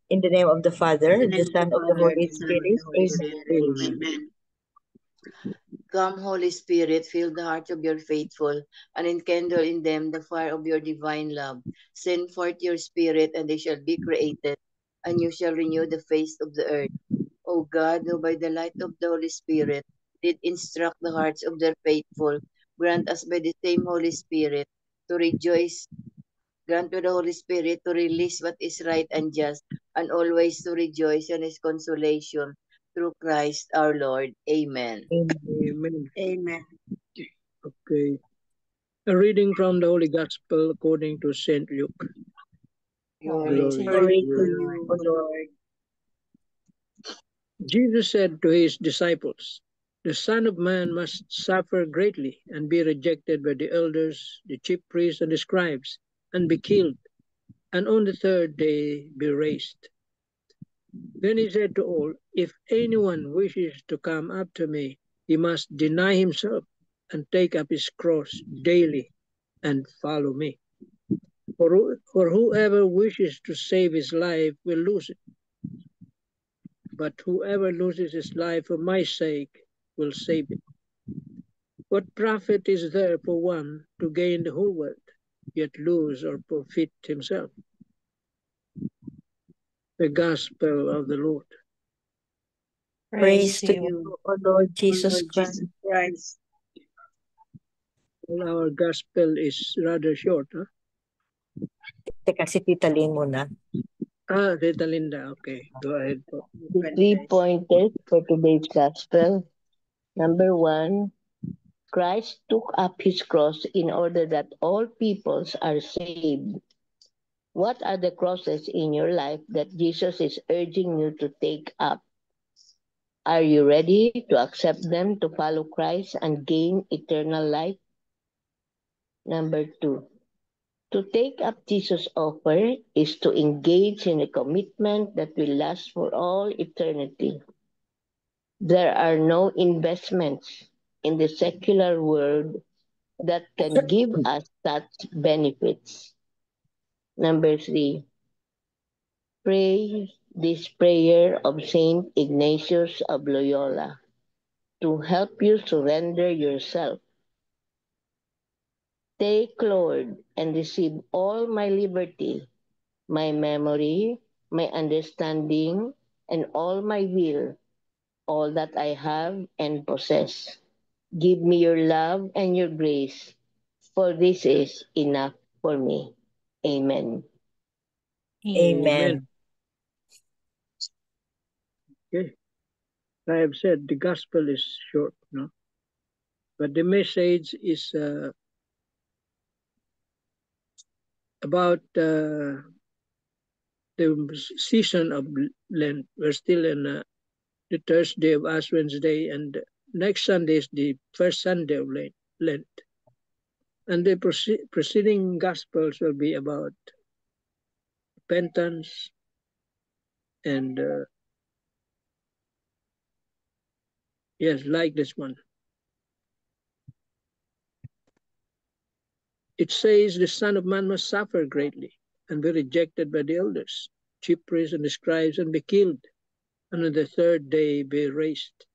In the name of the Father, In the the name of Son, the of the Father, Holy the Son, and Spirit. the Holy Amen. Spirit. Amen. Come, Holy Spirit, fill the hearts of your faithful, and enkindle in them the fire of your divine love. Send forth your Spirit, and they shall be created, and you shall renew the face of the earth. O God, who by the light of the Holy Spirit did instruct the hearts of their faithful, grant us by the same Holy Spirit to rejoice. Grant to the Holy Spirit to release what is right and just, and always to rejoice in His consolation through Christ our Lord. Amen. Amen. Amen. Okay. A reading from the Holy Gospel according to St. Luke. Glory to Glory you, to O you, Lord. O Lord. Jesus said to his disciples, "The Son of Man must suffer greatly and be rejected by the elders, the chief priests, and the scribes, and be killed, and on the third day be raised." Then he said to all, "If anyone wishes to come after me, he must deny himself and take up his cross daily and follow me. For whoever wishes to save his life will lose it, but whoever loses his life for my sake will save it. What profit is there for one to gain the whole world, yet lose or forfeit himself?" The Gospel of the Lord. Praise to you, you, O Lord O Jesus Lord Christ. Jesus Christ. Well, our Gospel is rather short, huh? Teka, si Tita Lynn muna. Tita Linda, okay. Go ahead po. The 3 pointers for today's gospel. Number 1, Christ took up his cross in order that all peoples are saved. What are the crosses in your life that Jesus is urging you to take up? Are you ready to accept them to follow Christ and gain eternal life? Number 2, to take up Jesus' offer is to engage in a commitment that will last for all eternity. There are no investments in the secular world that can give us such benefits. Number 3, pray this prayer of Saint Ignatius of Loyola to help you surrender yourself. Take, Lord, and receive all my liberty, my memory, my understanding, and all my will, all that I have and possess. Give me your love and your grace, for this is enough for me. Amen. Amen. Okay. I have said the Gospel is short, no? But the message is about the season of Lent. We're still in the Thursday of Ash Wednesday, and next Sunday is the first Sunday of Lent. And the preceding Gospels will be about repentance and, yes, like this one. It says the Son of Man must suffer greatly and be rejected by the elders, chief priests, and the scribes, and be killed, and on the third day be raised.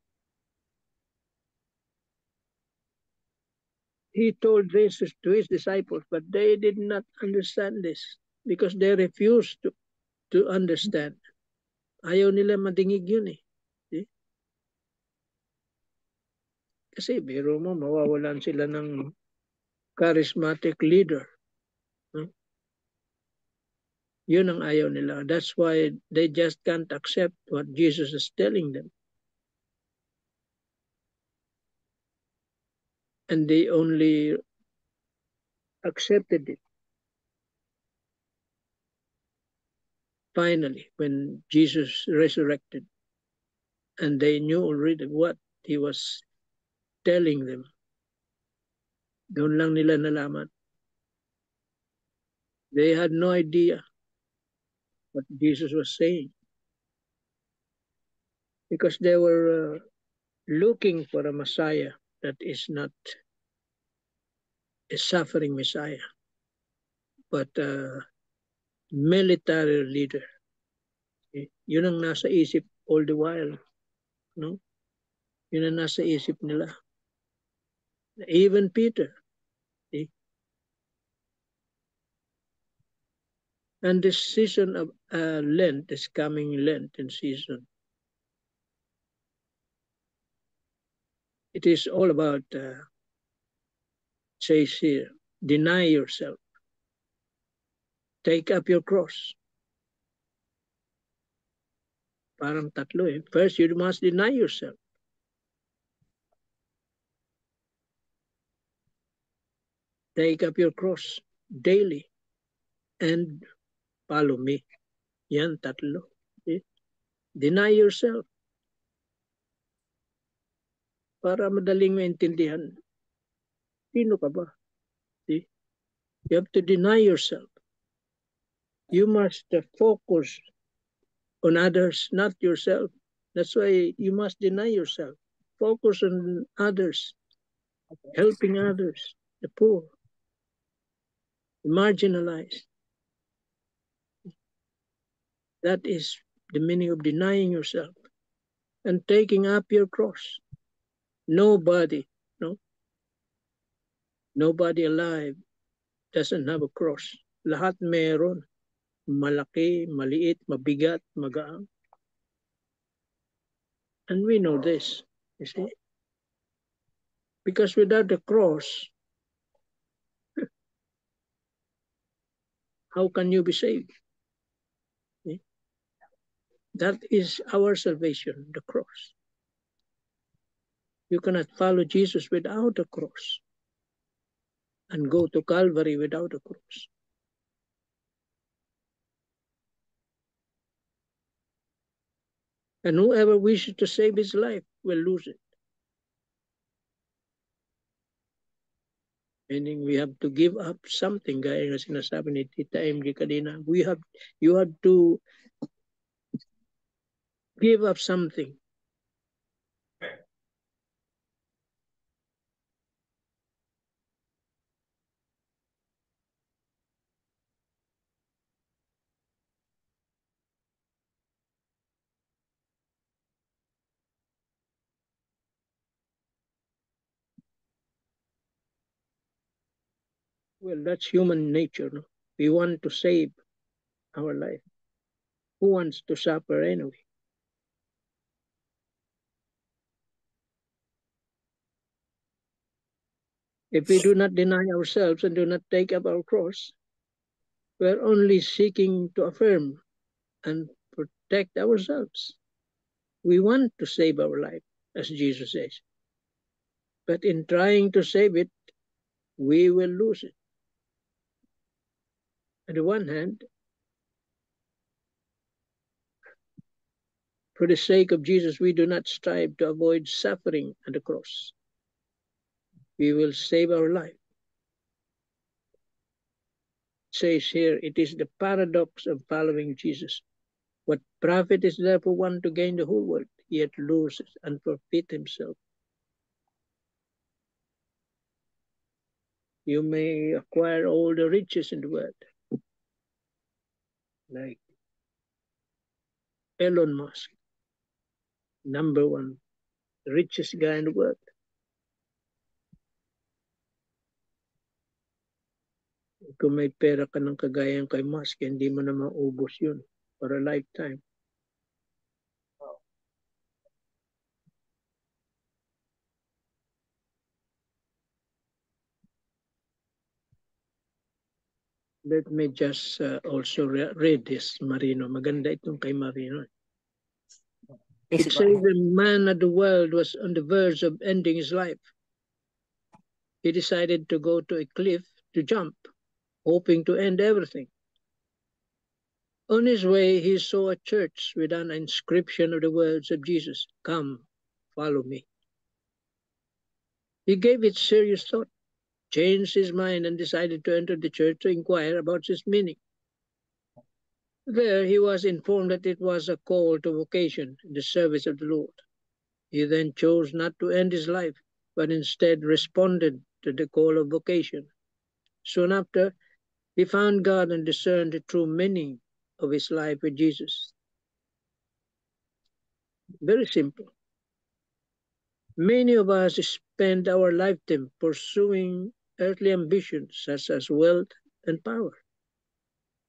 He told this to his disciples, but they did not understand this because they refused to understand. Ayaw nila madingig yun eh. See? Kasi biro mo, mawawalan sila ng charismatic leader. Hmm? Yun ang ayaw nila. That's why they just can't accept what Jesus is telling them. And they only accepted it finally when Jesus resurrected. And they knew already what he was telling them. Doon lang nila nalaman. They had no idea what Jesus was saying because they were looking for a Messiah that is not a suffering Messiah, but a military leader Yun ang nasa isip all the while. No? Yun ang nasa isip nila. Even Peter. See? And this season of Lent, this coming Lenten season, it is all about, says here, deny yourself. Take up your cross. Parang tatlo eh. First, you must deny yourself. Take up your cross daily and follow me. Yan, tatlo. See? Deny yourself. Para madaling maintindihan. Sino ka ba? See? You have to deny yourself. You must focus on others, not yourself. That's why you must deny yourself. Focus on others, helping others, the poor, the marginalized. That is the meaning of denying yourself and taking up your cross. Nobody, no? Nobody alive doesn't have a cross. Lahat meron. Malaki, maliit, mabigat, magaan. And we know this, you see. Because without the cross, how can you be saved? See? That is our salvation, the cross. You cannot follow Jesus without a cross and go to Calvary without a cross. And whoever wishes to save his life will lose it. Meaning we have to give up something, gaya nga sinasabi ni Tita MG kanina. You have to give up something. Well, that's human nature. No? We want to save our life. Who wants to suffer anyway? If we do not deny ourselves and do not take up our cross, we're only seeking to affirm and protect ourselves. We want to save our life, as Jesus says. But in trying to save it, we will lose it. On the one hand, for the sake of Jesus, we do not strive to avoid suffering at the cross. We will save our life. It says here, it is the paradox of following Jesus. What profit is there for one to gain the whole world, yet lose and forfeit himself? You may acquire all the riches in the world, like Elon Musk, #1, the richest guy in the world. Kung may pera ka ng kagayang kay Musk, hindi mo na maubos yun for a lifetime. Let me just also read this, Marino. Maganda itong kay Marino. It says the man of the world was on the verge of ending his life. He decided to go to a cliff to jump, hoping to end everything. On his way, he saw a church with an inscription of the words of Jesus, "Come, follow me." He gave it serious thought, changed his mind, and decided to enter the church to inquire about its meaning. There he was informed that it was a call to vocation in the service of the Lord. He then chose not to end his life, but instead responded to the call of vocation. Soon after, he found God and discerned the true meaning of his life with Jesus. Very simple. Many of us spend our lifetime pursuing earthly ambitions such as wealth and power.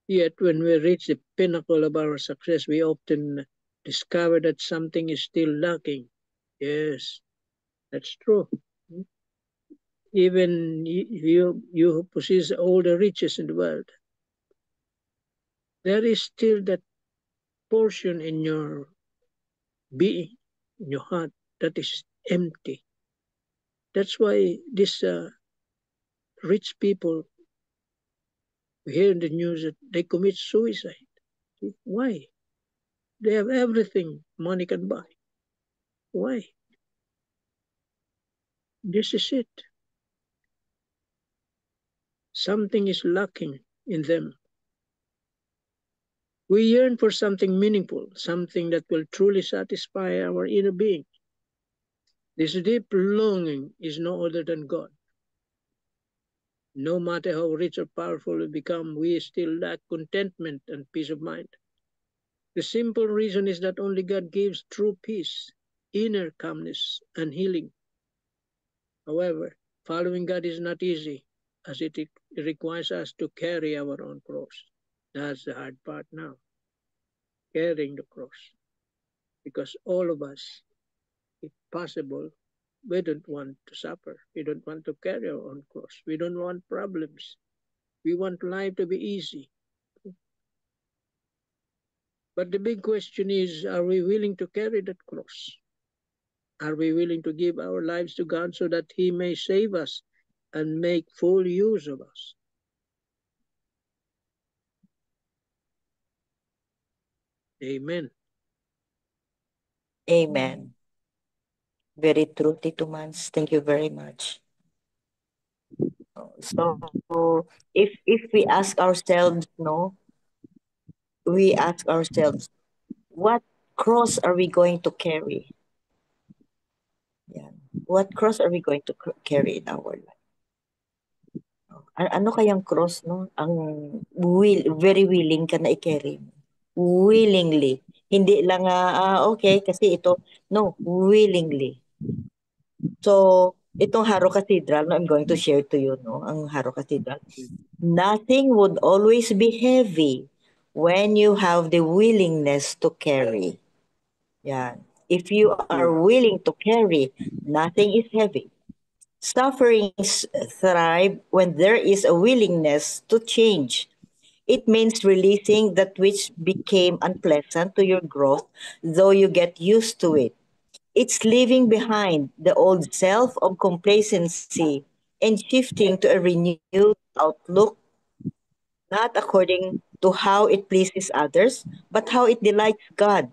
Yet, when we reach the pinnacle of our success, we often discover that something is still lacking. Yes, that's true. Even you who possess all the riches in the world, there is still that portion in your being, in your heart, that is empty. That's why these rich people, we hear in the news that they commit suicide. Why? They have everything money can buy. Why? This is it. Something is lacking in them. We yearn for something meaningful, something that will truly satisfy our inner being. This deep longing is no other than God. No matter how rich or powerful we become, we still lack contentment and peace of mind. The simple reason is that only God gives true peace, inner calmness, and healing. However, following God is not easy, as it requires us to carry our own cross. That's the hard part now, carrying the cross. Because all of us, if possible, we don't want to suffer. We don't want to carry our own cross. We don't want problems. We want life to be easy. But the big question is, are we willing to carry that cross? Are we willing to give our lives to God so that He may save us and make full use of us? Amen. Amen. Very true, Tito Mans. Thank you very much. So if we ask ourselves, no, we ask ourselves, what cross are we going to carry? Yan. What cross are we going to carry in our life? Ano kayang cross, no? Ang very willing ka na i-carry mo. Willingly. Hindi lang, okay, kasi ito. No, willingly. So, itong Haro Cathedral, no, I'm going to share to you, no, ang Haro Cathedral. Nothing would always be heavy when you have the willingness to carry. Yan. If you are willing to carry, nothing is heavy. Sufferings thrive when there is a willingness to change. It means releasing that which became unpleasant to your growth, though you get used to it. It's leaving behind the old self of complacency and shifting to a renewed outlook, not according to how it pleases others, but how it delights God,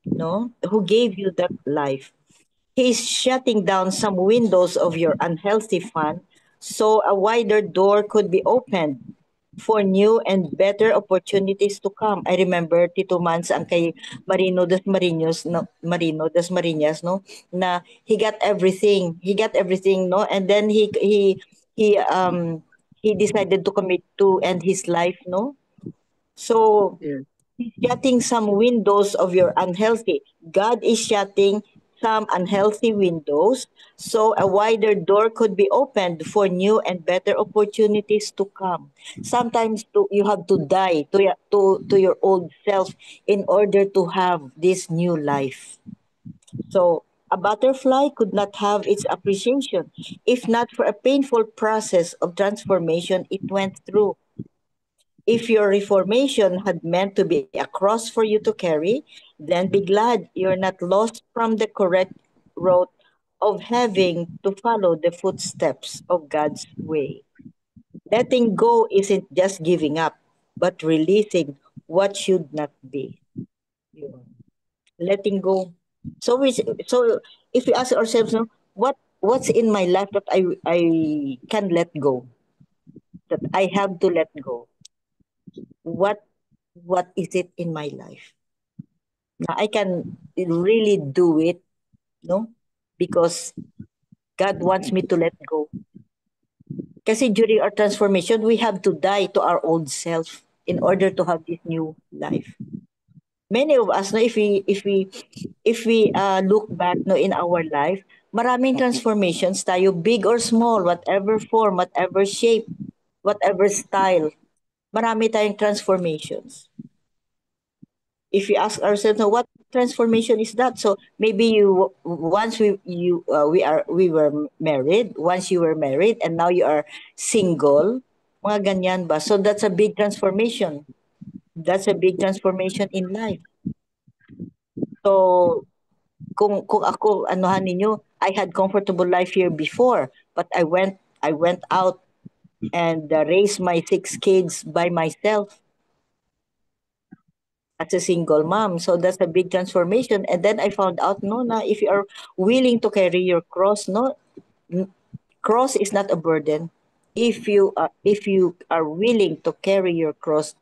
no, who gave you that life. He is shutting down some windows of your unhealthy fun so a wider door could be opened for new and better opportunities to come. I remember Tito Mans ang kay Marino das Marinas, no, na he got everything. He got everything, no, and then he decided to commit to end his life, no. So Yeah. He's shutting some windows of your unhealthy. God is shutting some unhealthy windows so a wider door could be opened for new and better opportunities to come. Sometimes you have to die to your old self in order to have this new life. So a butterfly could not have its appreciation if not for a painful process of transformation it went through. If your reformation had meant to be a cross for you to carry, then be glad you're not lost from the correct road of having to follow the footsteps of God's way. Letting go isn't just giving up, but releasing what should not be. Yun. Letting go. So if we ask ourselves, no, what's in my life that I can let go, that I have to let go? What is it in my life? Now I can really do it, no? Because God wants me to let go. Kasi during our transformation, we have to die to our old self in order to have this new life. Many of us, no, if we look back, no, in our life, maraming transformations tayo, big or small, whatever form, whatever shape, whatever style. Marami tayong transformations. If we ask ourselves, no, what transformation is that? So maybe you once we were married, once you were married, and now you are single, mga ganyan ba? So that's a big transformation. That's a big transformation in life. So kung ako anuhan ninyo, I had comfortable life here before, but I went out and raised my 6 kids by myself as a single mom. So that's a big transformation. And then I found out, no, na if you are willing to carry your cross, no, cross is not a burden. If you are willing to carry your cross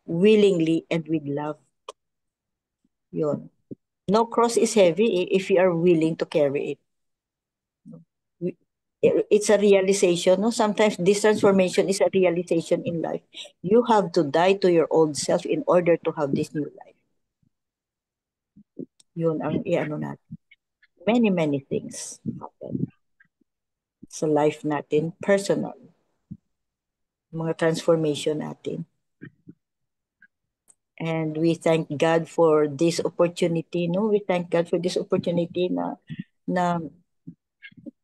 willingly and with love, yun. No cross is heavy if you are willing to carry it. We- It's a realization. No, sometimes this transformation is a realization in life. You have to die to your old self in order to have this new life. Yun ang iano natin. Many things happen sa life natin, personal, mga transformation natin. And we thank God for this opportunity, no? We thank God for this opportunity na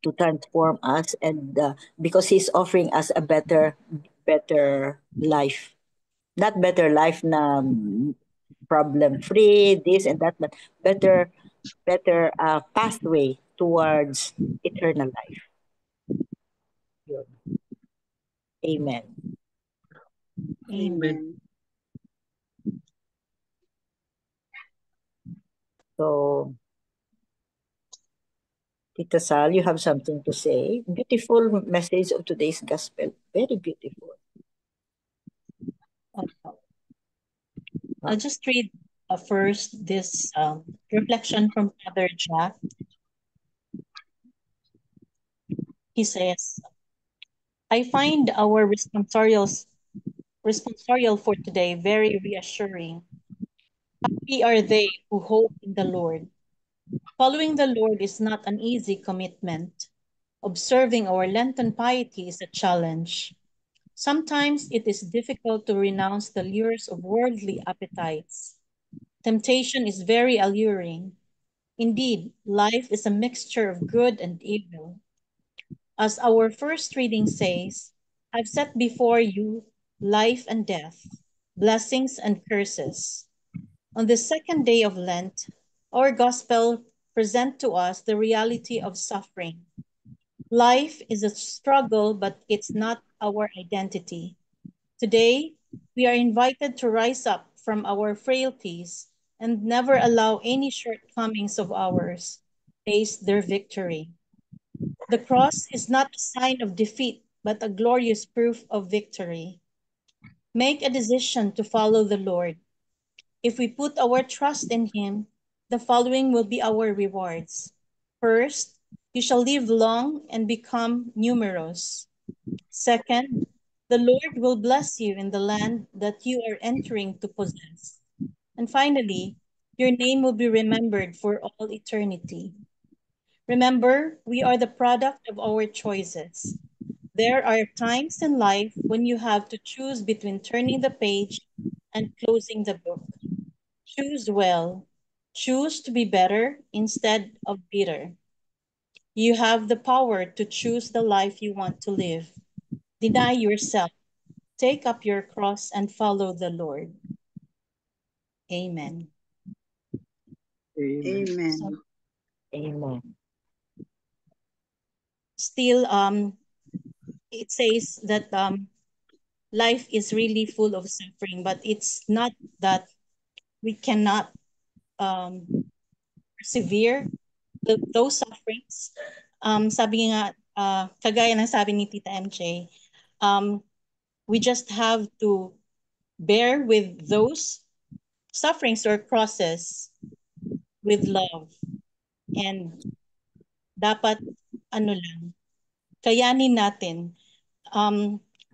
to transform us, and because He's offering us a better life. Not better life na problem free, this and that, but better pathway towards eternal life. Yun. Amen. Amen. So, Tita Sal, you have something to say? Beautiful message of today's gospel. Very beautiful. I'll just read first this reflection from Father Jack. He says, I find our responsorial for today very reassuring. Happy are they who hope in the Lord. Following the Lord is not an easy commitment. Observing our Lenten piety is a challenge. Sometimes it is difficult to renounce the lures of worldly appetites. Temptation is very alluring. Indeed, life is a mixture of good and evil. As our first reading says, I've set before you life and death, blessings and curses. On the second day of Lent, our gospel presents to us the reality of suffering. Life is a struggle, but it's not our identity. Today, we are invited to rise up from our frailties and never allow any shortcomings of ours taste their victory. The cross is not a sign of defeat, but a glorious proof of victory. Make a decision to follow the Lord. If we put our trust in Him, the following will be our rewards. First, you shall live long and become numerous. Second, the Lord will bless you in the land that you are entering to possess. And finally, your name will be remembered for all eternity. Remember, we are the product of our choices. There are times in life when you have to choose between turning the page and closing the book. Choose well. Choose to be better instead of bitter. You have the power to choose the life you want to live. Deny yourself. Take up your cross and follow the Lord. Amen. Amen. Amen. So, Amen. still, it says that life is really full of suffering, but it's not that we cannot persevere those sufferings. Sabi nga, kagaya ng sabi ni Tita MJ, we just have to bear with those sufferings or crosses with love. And dapat, kayanin natin.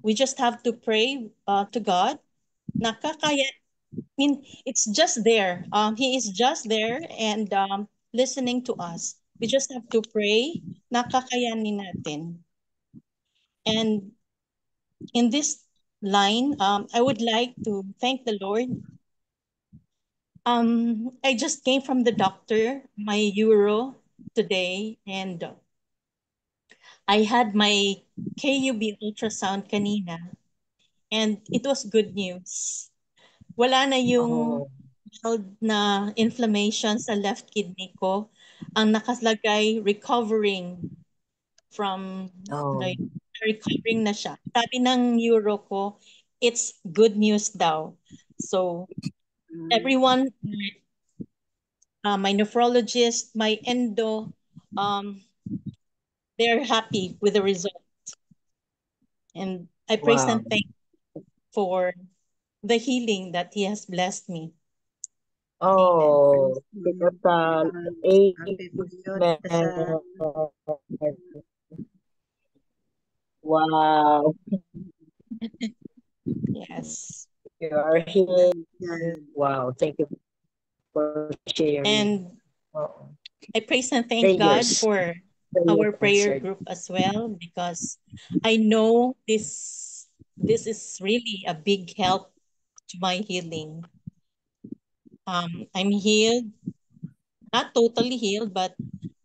We just have to pray to God na mean, it's just there. He is just there and listening to us. We just have to pray na kakayanin natin. And in this line, I would like to thank the Lord. I just came from the doctor, my Euro today, and I had my KUB ultrasound kanina, and it was good news. Wala na yung Oh, mild na inflammation sa left kidney ko. Ang nakalagay, recovering from, oh, recovering na siya. Sabi ng neuro ko, it's good news daw. So, everyone, my nephrologist, my endo, um, they're happy with the result. And I praise wow. and thank for the healing that He has blessed me. Amen. Oh, Tikasal. Happy for you, Tikasal. Amen. Wow. Yes. You are here. Yan. Wow. Thank you for sharing. And Oh, I praise and thank God prayers. for Prayer our prayer answered. group as well, because I know this is really a big help to my healing. I'm healed, not totally healed, but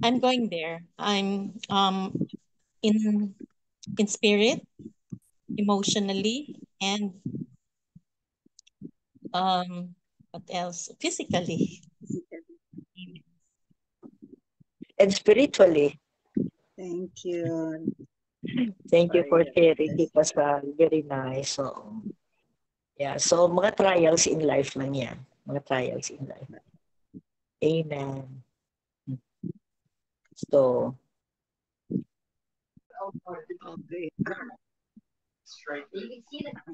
I'm going there. I'm in spirit, emotionally, and what else? Physically. And spiritually. Thank you. Thank you for sharing, Yes. Tikasal. Very nice. So, yeah. So, mga trials in life lang yan. Mga trials in life. Amen. So, Okay.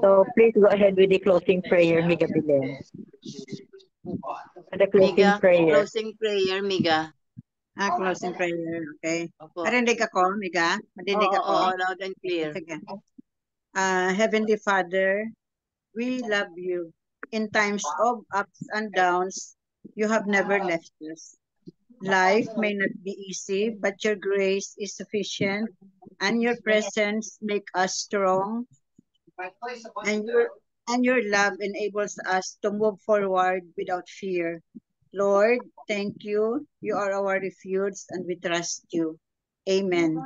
so please go ahead with the closing prayer, Miga Bilen. The closing Miga, prayer. closing prayer, Miga. Closing prayer. Okay. Opo. Marinig ako, Miga? Marinig Oo, ako? loud and clear. Sige. Heavenly Father, we love you. In times of ups and downs, you have never left us. Life may not be easy, but your grace is sufficient, and your presence make us strong, and your love enables us to move forward without fear. Lord, thank you. You are our refuge, and we trust you. Amen.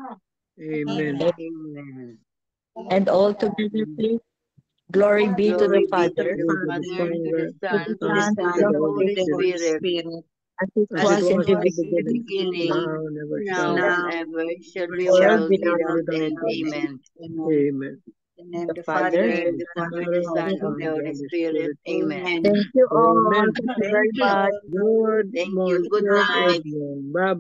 Amen. Amen. And all together, please. Glory be to the Glory be to Father, the Glory to the Father, to the Father, to Son, the to the Son, and to to the Spirit, the to Holy Holy the Ghost, Spirit, Spirit, as it as it was as in it was the in the was in the beginning, beginning, beginning, now and ever now shall and be, Now, ever, shall be world world without without without end. end. Amen. Amen. Amen. In the name the of the Father, Father, Father, and the the Son, Son, the and the Father, Son, Holy of Son, the and Ghost. the Holy Holy Spirit. Spirit. Amen. Amen. thank you all. Amen. Thank you Thank very you. much. Good Thank you. morning. Good Good night. evening. Bye.